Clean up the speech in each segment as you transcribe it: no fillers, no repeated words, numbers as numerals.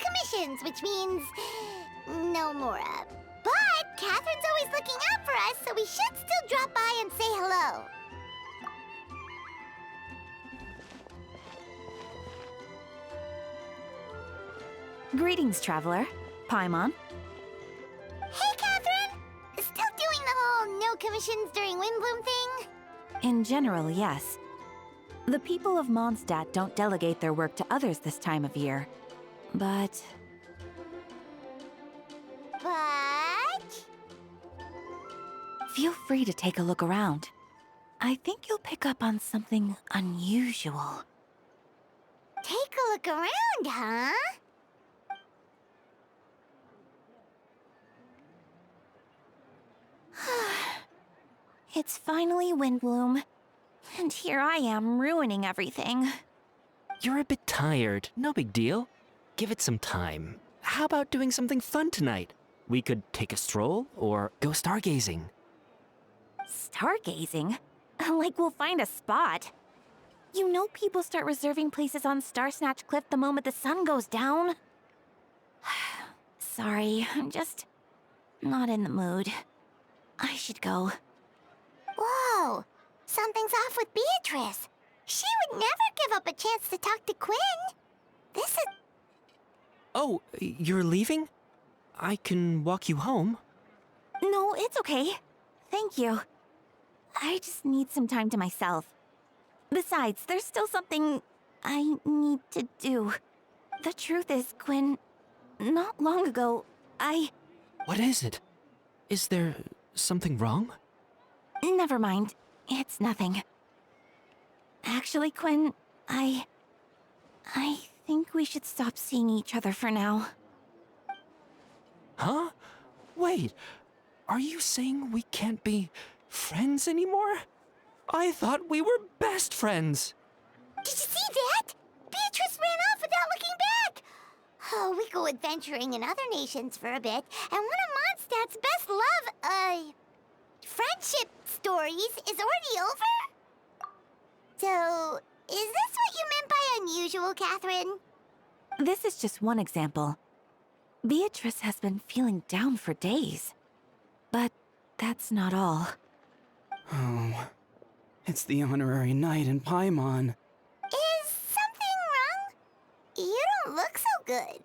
commissions, which means no Mora. But Catherine's always looking out for us, so we should still drop by and say hello. Greetings, traveler. Paimon. Hey, Catherine! Still doing the whole no commissions during Windbloom thing? In general, yes. The people of Mondstadt don't delegate their work to others this time of year. But feel free to take a look around. I think you'll pick up on something unusual. Take a look around, huh? It's finally Windbloom. And here I am ruining everything. You're a bit tired. No big deal. Give it some time. How about doing something fun tonight? We could take a stroll or go stargazing. Stargazing? Like we'll find a spot. You know people start reserving places on Starsnatch Cliff the moment the sun goes down. Sorry, I'm just not in the mood. I should go. Whoa! Something's off with Beatrice. She would never give up a chance to talk to Quinn. This is... Oh, you're leaving? I can walk you home. No, it's okay. Thank you. I just need some time to myself. Besides, there's still something I need to do. The truth is, Quinn, not long ago, What is it? Is there something wrong? Never mind. It's nothing. Actually, Quinn, I think we should stop seeing each other for now. Huh? Wait, are you saying we can't be friends anymore? I thought we were best friends. Did you see that? Beatrice ran off without looking back. Oh, we go adventuring in other nations for a bit, and one of Mondstadt's best friendship stories is already over? So, is this what you meant by unusual, Catherine? This is just one example. Beatrice has been feeling down for days. But that's not all. Oh, it's the honorary knight in Paimon. Is something wrong? You don't look so good.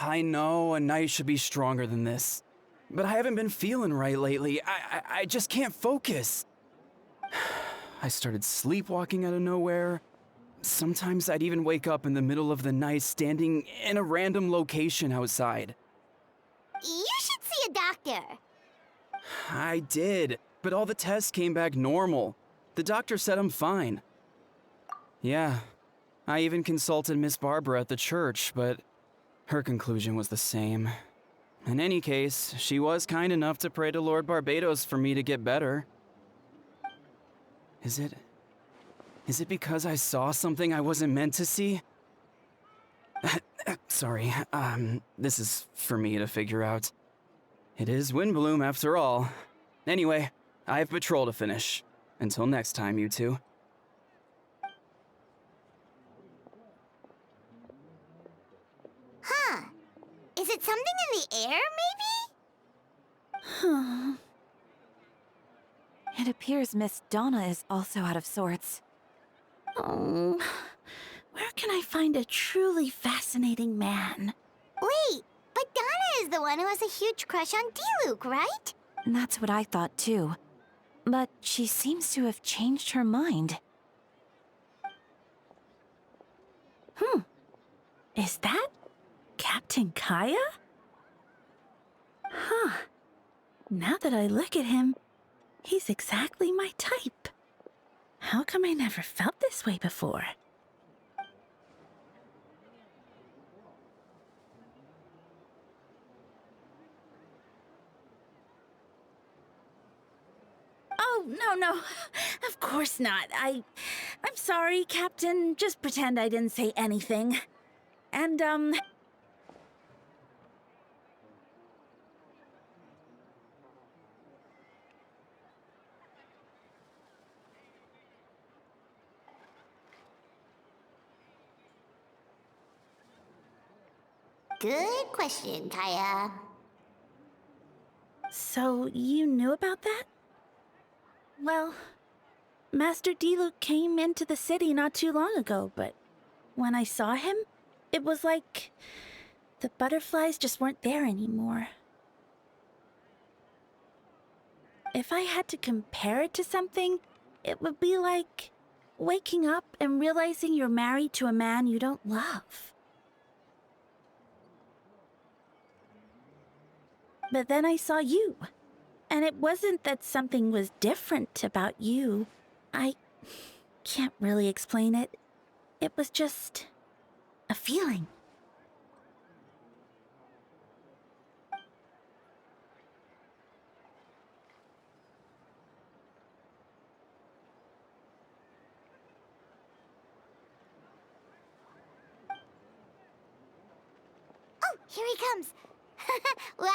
I know a knight should be stronger than this, but I haven't been feeling right lately. I just can't focus. I started sleepwalking out of nowhere. Sometimes I'd even wake up in the middle of the night standing in a random location outside. You should see a doctor. I did, but all the tests came back normal. The doctor said I'm fine. Yeah, I even consulted Miss Barbara at the church, but her conclusion was the same. In any case, she was kind enough to pray to Lord Barbados for me to get better. Is it because I saw something I wasn't meant to see? Sorry, this is for me to figure out. It is Windbloom after all. Anyway, I have patrol to finish. Until next time, you two. Huh. Is it something in the air, maybe? It appears Miss Donna is also out of sorts. Oh, where can I find a truly fascinating man? Wait, but Donna is the one who has a huge crush on Diluc, right? That's what I thought too. But she seems to have changed her mind. Is that Captain Kaya? Huh. Now that I look at him, he's exactly my type. How come I never felt this way before? Oh, no. Of course not. I'm sorry, Captain. Just pretend I didn't say anything. And, Good question, Kaya. So, you knew about that? Well, Master Diluc came into the city not too long ago, but when I saw him, it was like the butterflies just weren't there anymore. If I had to compare it to something, it would be like waking up and realizing you're married to a man you don't love. But then I saw you, and it wasn't that something was different about you. I can't really explain it. It was just a feeling. Oh, here he comes. Well,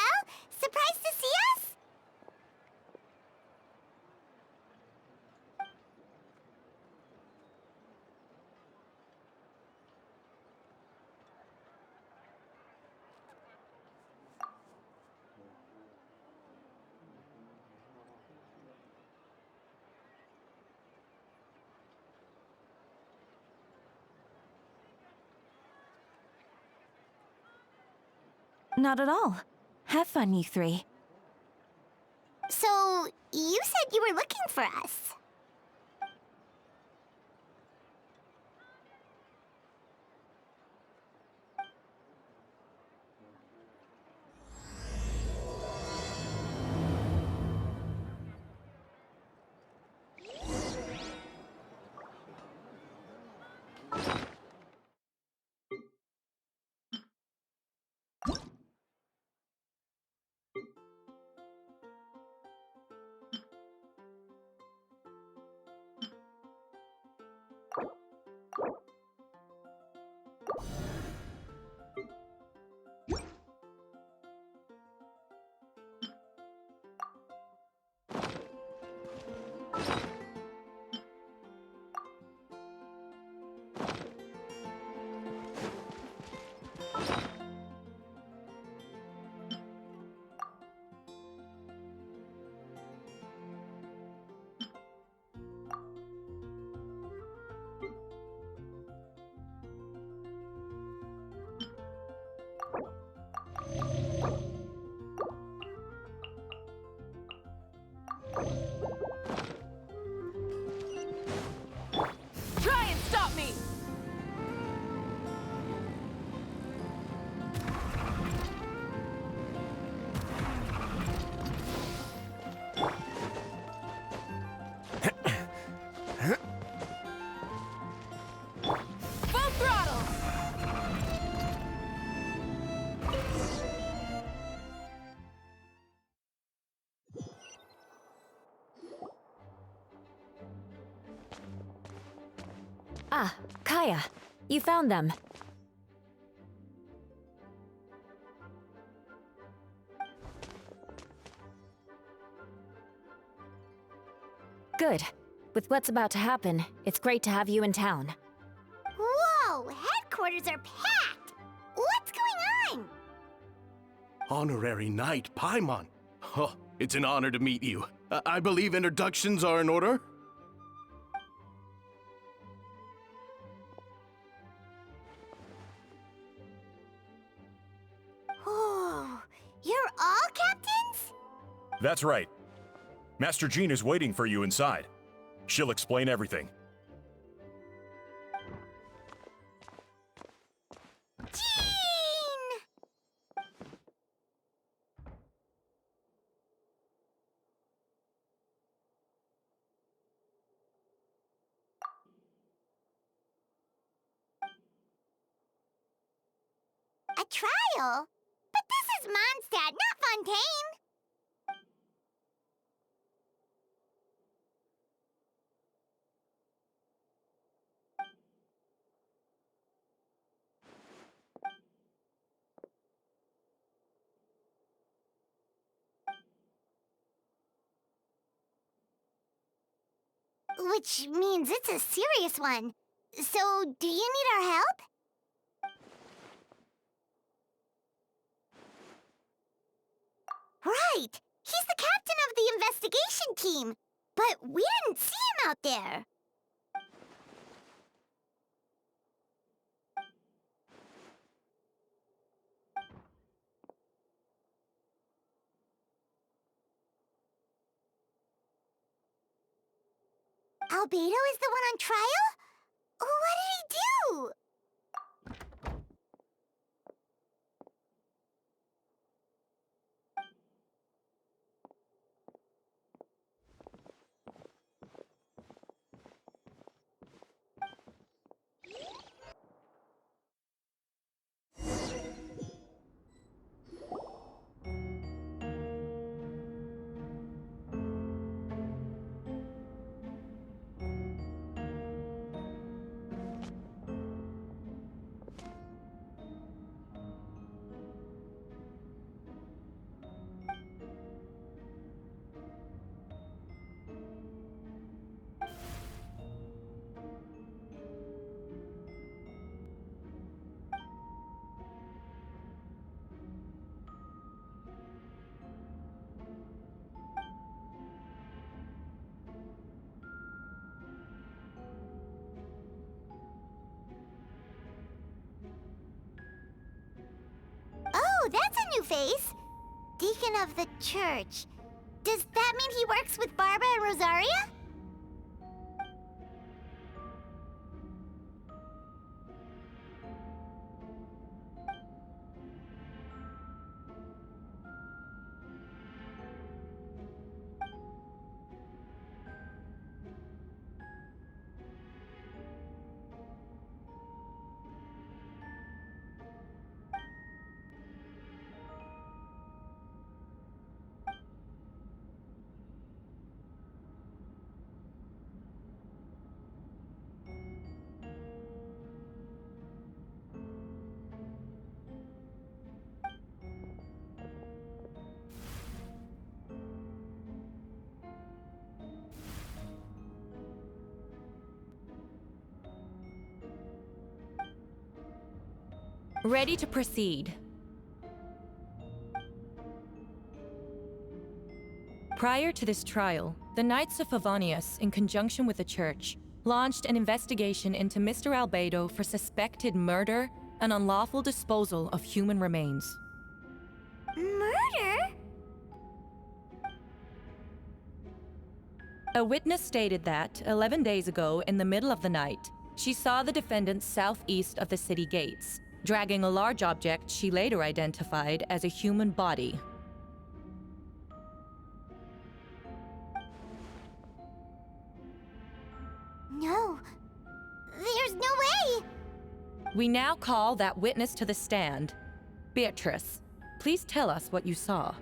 surprised to see us? Not at all. Have fun, you three. So, you said you were looking for us. Try and stop me! Full throttle! Ah, Kaya. You found them. Good. With what's about to happen, it's great to have you in town. Whoa, headquarters are packed. What's going on? Honorary Knight Paimon. Oh, it's an honor to meet you. I believe introductions are in order? Oh, you're all captains? That's right. Master Jean is waiting for you inside. She'll explain everything. Jean! A trial? But this is Mondstadt, not Fontaine. Which means it's a serious one. So, do you need our help? Right! He's the captain of the investigation team, but we didn't see him out there. Albedo is the one on trial? What did he do? Oh, that's a new face. Deacon of the church. Does that mean he works with Barbara and Rosaria? Ready to proceed. Prior to this trial, the Knights of Favonius, in conjunction with the Church, launched an investigation into Mr. Albedo for suspected murder and unlawful disposal of human remains. Murder? A witness stated that, 11 days ago, in the middle of the night, she saw the defendant southeast of the city gates, dragging a large object she later identified as a human body. No. There's no way! We now call that witness to the stand. Beatrice, please tell us what you saw.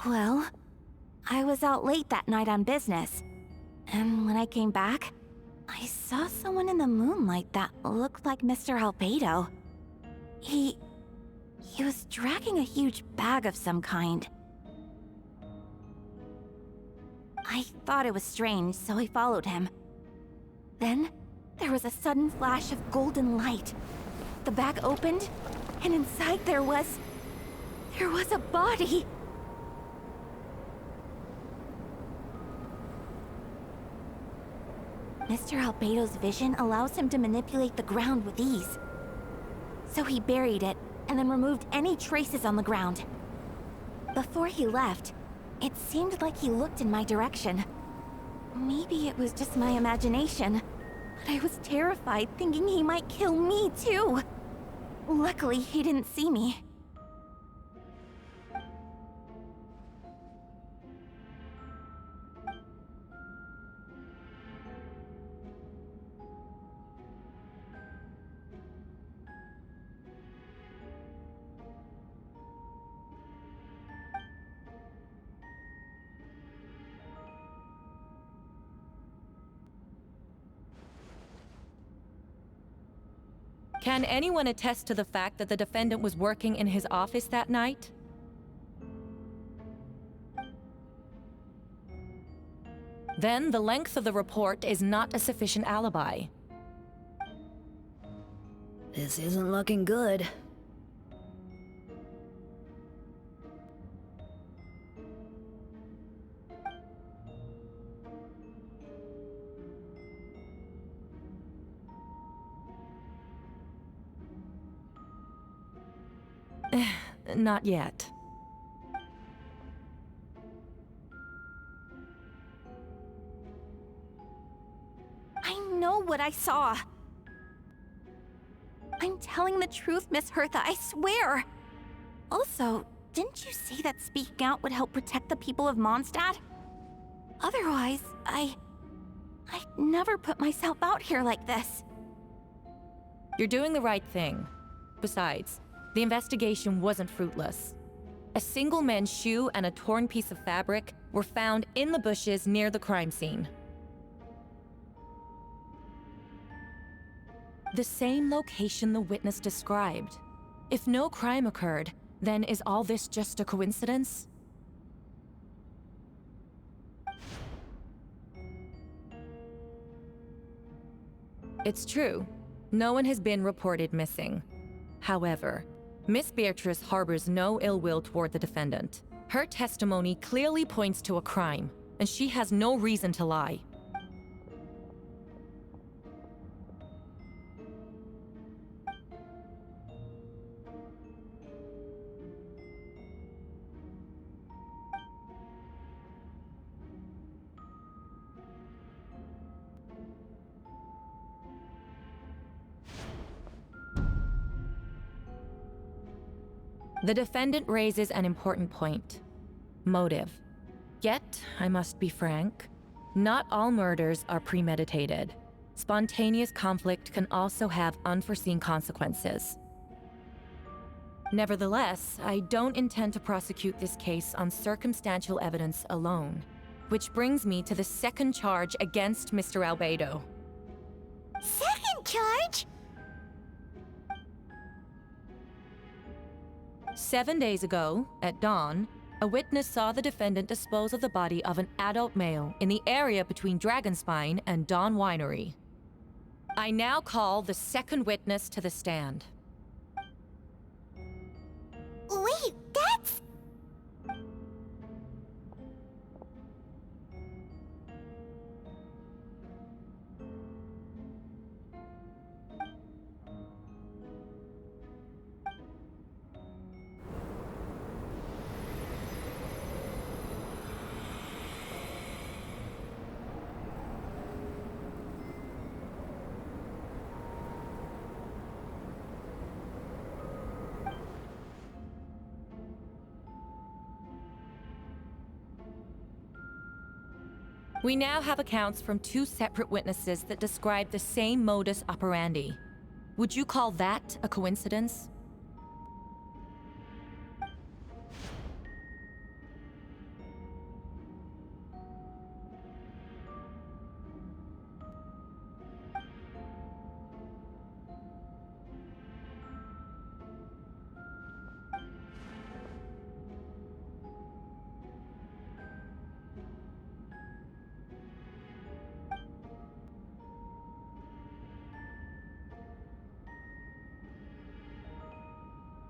Well, I was out late that night on business. And when I came back, I saw someone in the moonlight that looked like Mr. Albedo. He was dragging a huge bag of some kind. I thought it was strange, so I followed him. Then, there was a sudden flash of golden light. The bag opened, and inside there was a body. Mr. Albedo's vision allows him to manipulate the ground with ease. So he buried it, and then removed any traces on the ground. Before he left, it seemed like he looked in my direction. Maybe it was just my imagination, but I was terrified thinking he might kill me too. Luckily, he didn't see me. Can anyone attest to the fact that the defendant was working in his office that night? then the length of the report is not a sufficient alibi. This isn't looking good. Not yet. I know what I saw. I'm telling the truth, Miss Hertha, I swear. Also, didn't you say that speaking out would help protect the people of Mondstadt? Otherwise, I'd never put myself out here like this. You're doing the right thing. Besides, the investigation wasn't fruitless. A single man's shoe and a torn piece of fabric were found in the bushes near the crime scene. The same location the witness described. If no crime occurred, then is all this just a coincidence? It's true. No one has been reported missing. However, Miss Beatrice harbors no ill will toward the defendant. Her testimony clearly points to a crime, and she has no reason to lie. The defendant raises an important point. Motive. Yet, I must be frank, not all murders are premeditated. Spontaneous conflict can also have unforeseen consequences. Nevertheless, I don't intend to prosecute this case on circumstantial evidence alone. Which brings me to the second charge against Mr. Albedo. Second charge? 7 days ago, at dawn, a witness saw the defendant dispose of the body of an adult male in the area between Dragonspine and Dawn Winery. I now call the second witness to the stand. Wait, that's... We now have accounts from 2 separate witnesses that describe the same modus operandi. Would you call that a coincidence?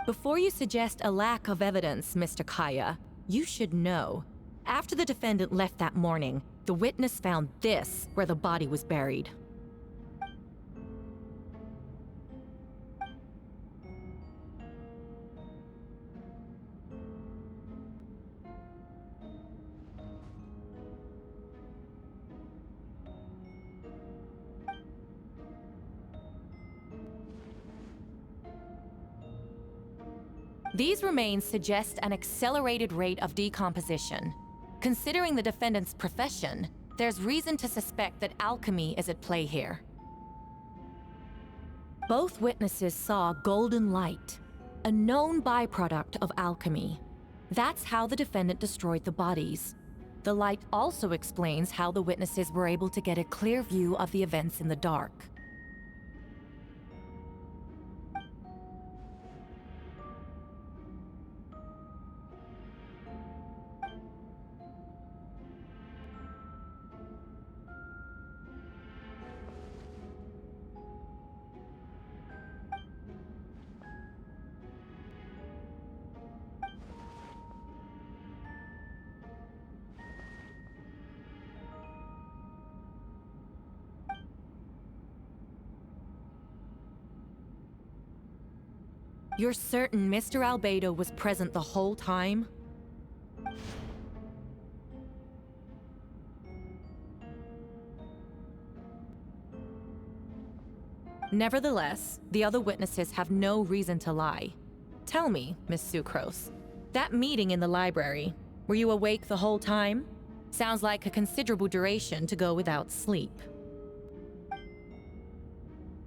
Before you suggest a lack of evidence, Mr. Kaya, you should know. After the defendant left that morning, the witness found this where the body was buried. These remains suggest an accelerated rate of decomposition. Considering the defendant's profession, there's reason to suspect that alchemy is at play here. Both witnesses saw golden light, a known byproduct of alchemy. That's how the defendant destroyed the bodies. The light also explains how the witnesses were able to get a clear view of the events in the dark. You're certain Mr. Albedo was present the whole time? Nevertheless, the other witnesses have no reason to lie. Tell me, Miss Sucrose, that meeting in the library, were you awake the whole time? Sounds like a considerable duration to go without sleep.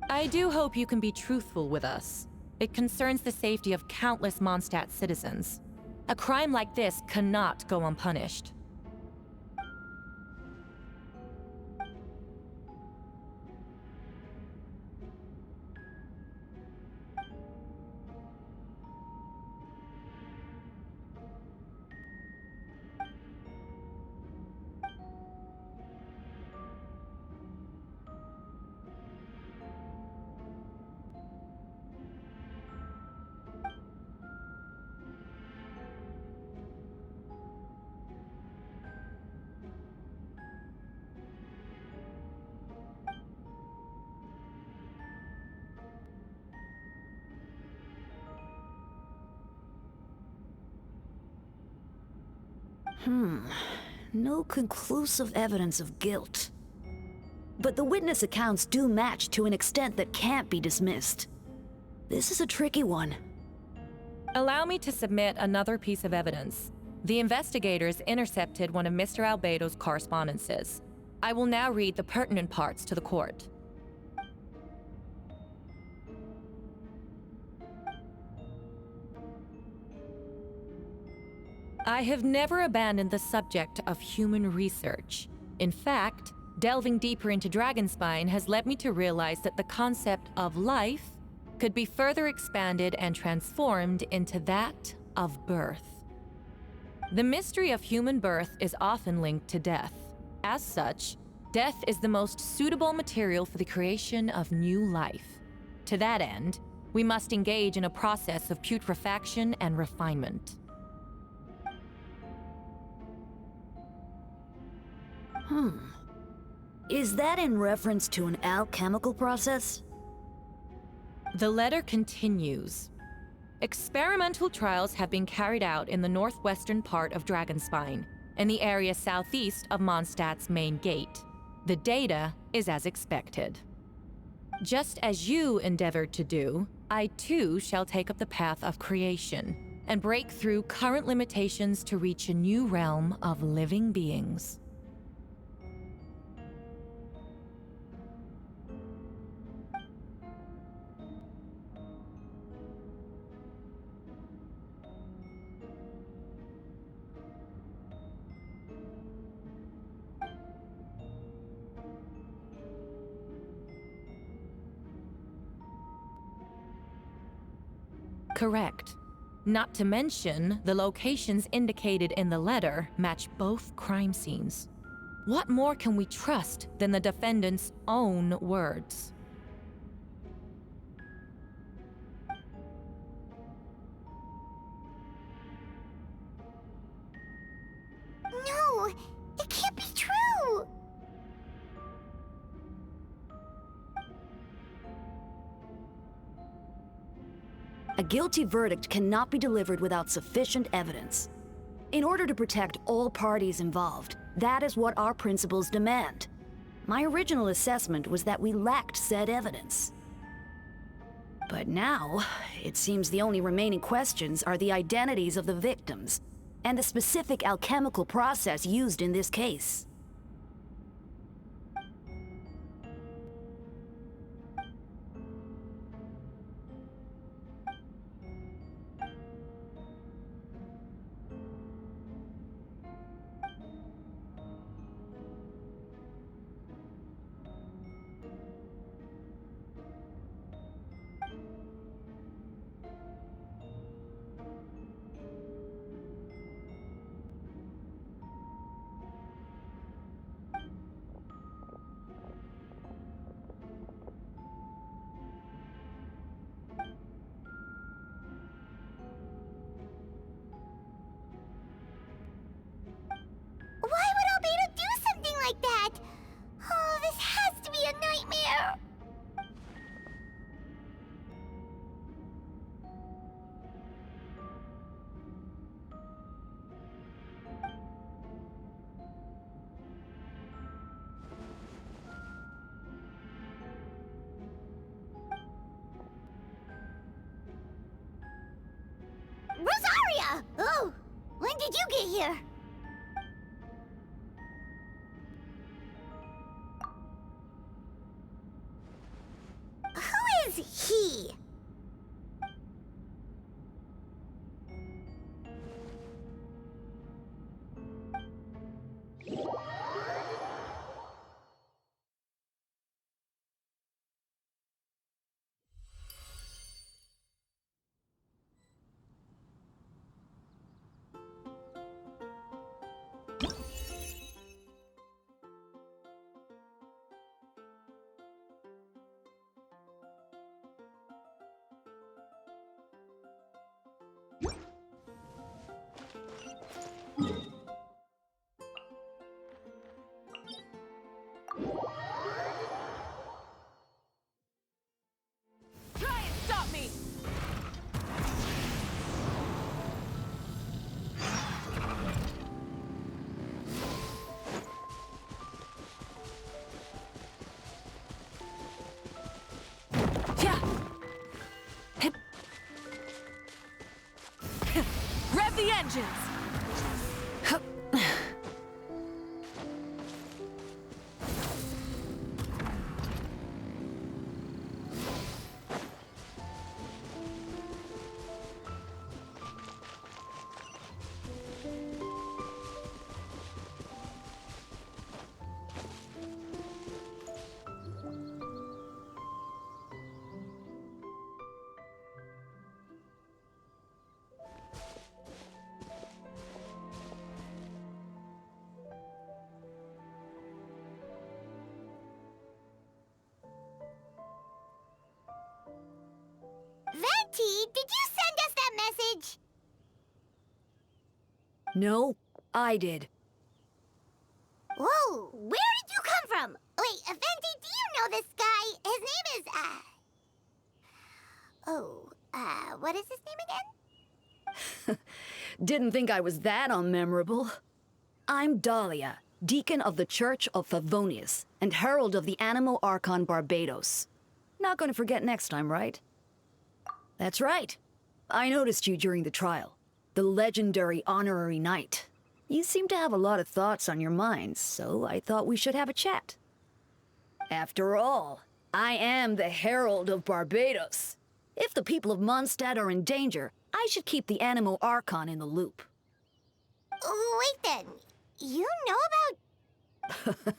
I do hope you can be truthful with us. It concerns the safety of countless Mondstadt citizens. A crime like this cannot go unpunished. No conclusive evidence of guilt. But the witness accounts do match to an extent that can't be dismissed. This is a tricky one. Allow me to submit another piece of evidence. The investigators intercepted one of Mr. Albedo's correspondences. I will now read the pertinent parts to the court. I have never abandoned the subject of human research. In fact, delving deeper into Dragonspine has led me to realize that the concept of life could be further expanded and transformed into that of birth. The mystery of human birth is often linked to death. As such, death is the most suitable material for the creation of new life. To that end, we must engage in a process of putrefaction and refinement. Is that in reference to an alchemical process? The letter continues. Experimental trials have been carried out in the northwestern part of Dragonspine, in the area southeast of Mondstadt's main gate. The data is as expected. Just as you endeavored to do, I too shall take up the path of creation and break through current limitations to reach a new realm of living beings. Correct. Not to mention, the locations indicated in the letter match both crime scenes. What more can we trust than the defendant's own words? No, it can't be true. A guilty verdict cannot be delivered without sufficient evidence. In order to protect all parties involved, that is what our principles demand. My original assessment was that we lacked said evidence. But now, it seems the only remaining questions are the identities of the victims and the specific alchemical process used in this case. did you get here? Who is he? Try and stop me! Yeah. Hip. Rev the engines! Hup. Venti, did you send us that message? No, I did. Whoa, where did you come from? Wait, Venti, do you know this guy? His name is, what is his name again? Didn't think I was that unmemorable. I'm Dahlia, Deacon of the Church of Favonius, and Herald of the Animo Archon Barbados. Not gonna forget next time, right? That's right. I noticed you during the trial. The legendary honorary knight. You seem to have a lot of thoughts on your mind, so I thought we should have a chat. After all, I am the Herald of Barbados. If the people of Mondstadt are in danger, I should keep the Animo Archon in the loop. Wait then, you know about...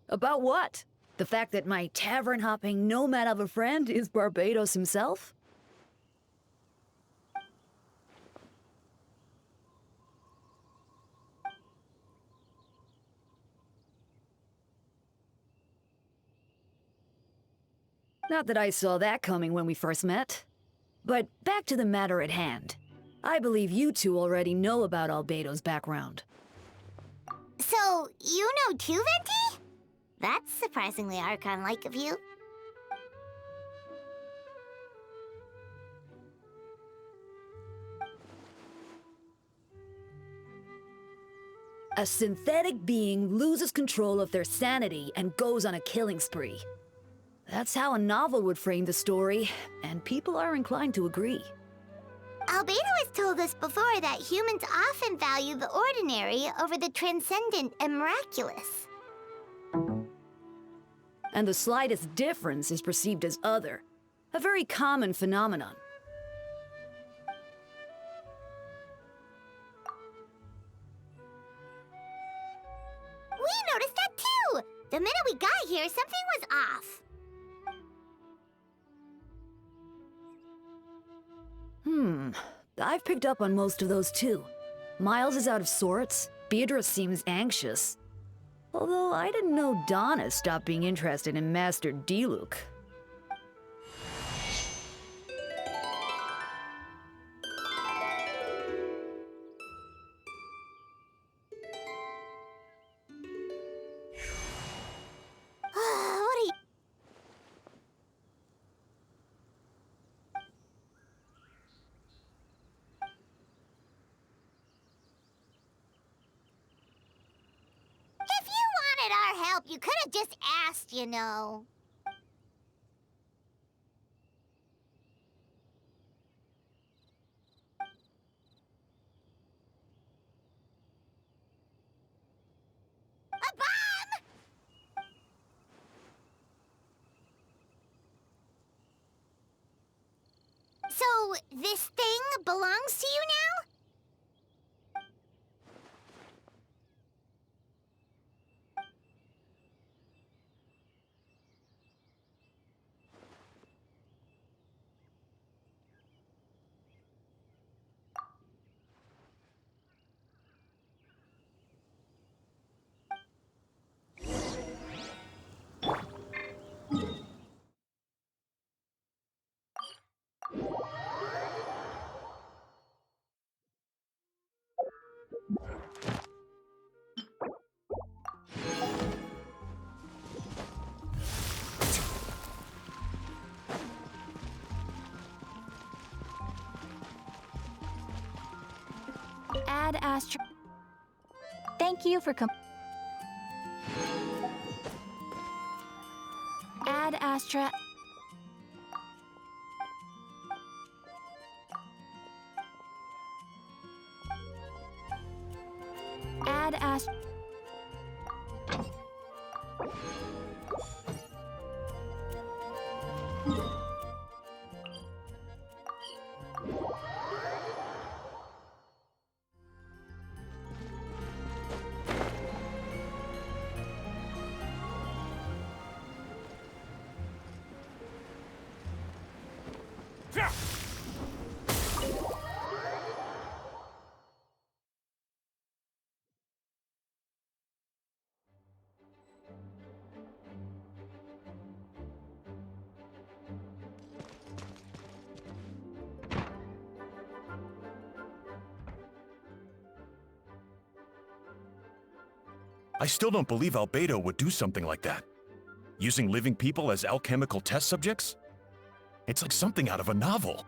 About what? The fact that my tavern-hopping nomad of a friend is Barbados himself? Not that I saw that coming when we first met. But back to the matter at hand. I believe you two already know about Albedo's background. So, you know too, Venti? That's surprisingly Archon-like of you. A synthetic being loses control of their sanity and goes on a killing spree. That's how a novel would frame the story, and people are inclined to agree. Albedo has told us before that humans often value the ordinary over the transcendent and miraculous. And the slightest difference is perceived as other. A very common phenomenon. We noticed that too! The minute we got here, something was off. I've picked up on most of those too. Miles is out of sorts, Beatrice seems anxious. Although I didn't know Donna stopped being interested in Master Diluc. What are you... If you wanted our help, you could have just asked, you know. So, this thing belongs to you now? Ad Astra. Thank you for Ad Astra. Ad Astra. I still don't believe Albedo would do something like that. Using living people as alchemical test subjects? It's like something out of a novel.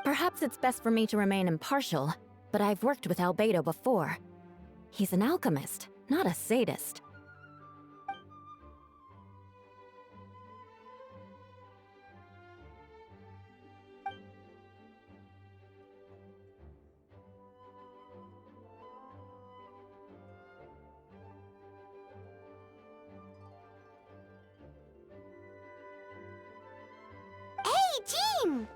Perhaps it's best for me to remain impartial, but I've worked with Albedo before. He's an alchemist, not a sadist. Hey, Jean!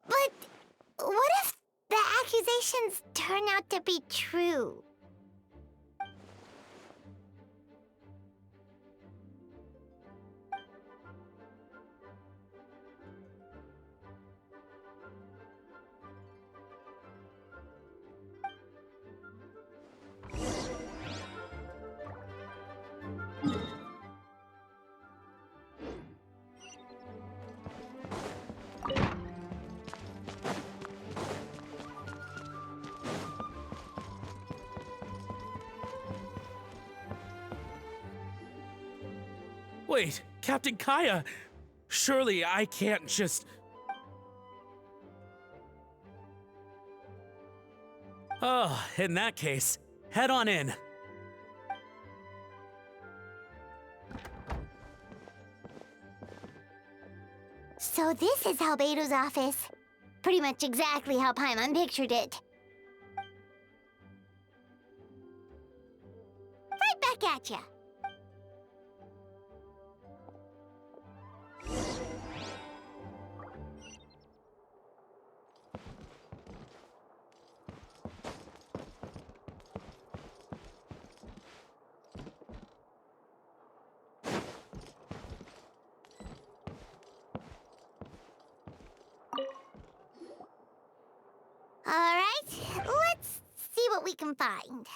But what if the accusations turn out to be true? Wait, Captain Kaya! Surely I can't just... Oh, in that case, head on in. So this is Albedo's office. Pretty much exactly how Paimon pictured it. Right back at ya. All right, let's see what we can find.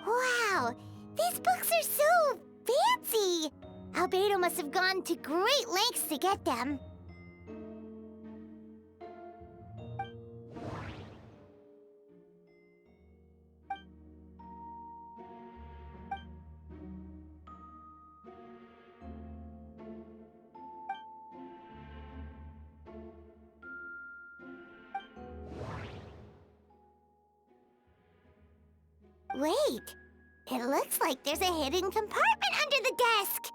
Wow, these books are so fancy! Albedo must have gone to great lengths to get them. Wait, it looks like there's a hidden compartment under the desk.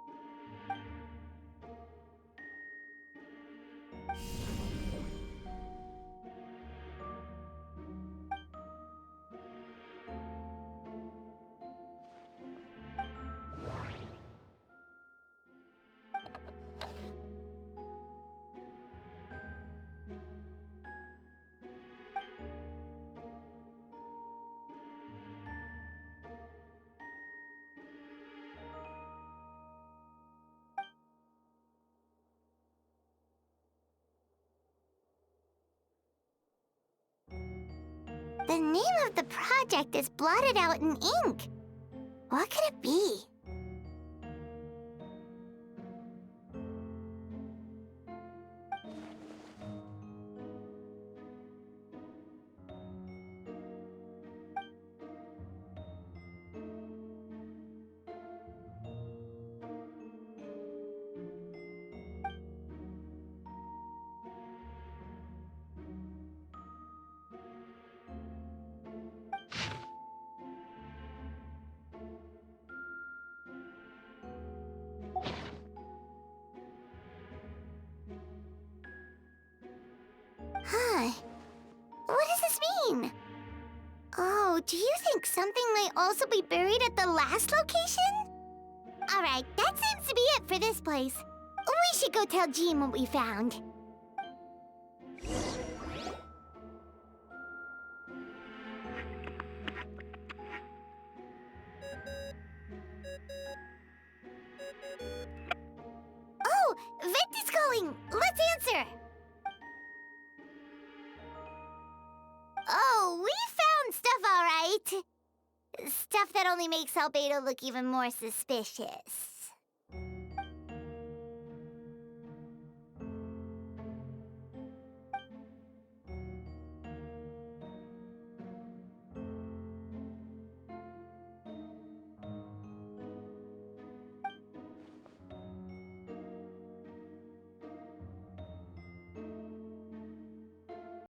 The name of the project is blotted out in ink. What could it be? Huh. What does this mean? Oh, do you think something might also be buried at the last location? Alright, that seems to be it for this place. We should go tell Jean what we found. Oh, Venti's calling! Let's answer! Oh, we found stuff, all right. Stuff that only makes Albedo look even more suspicious.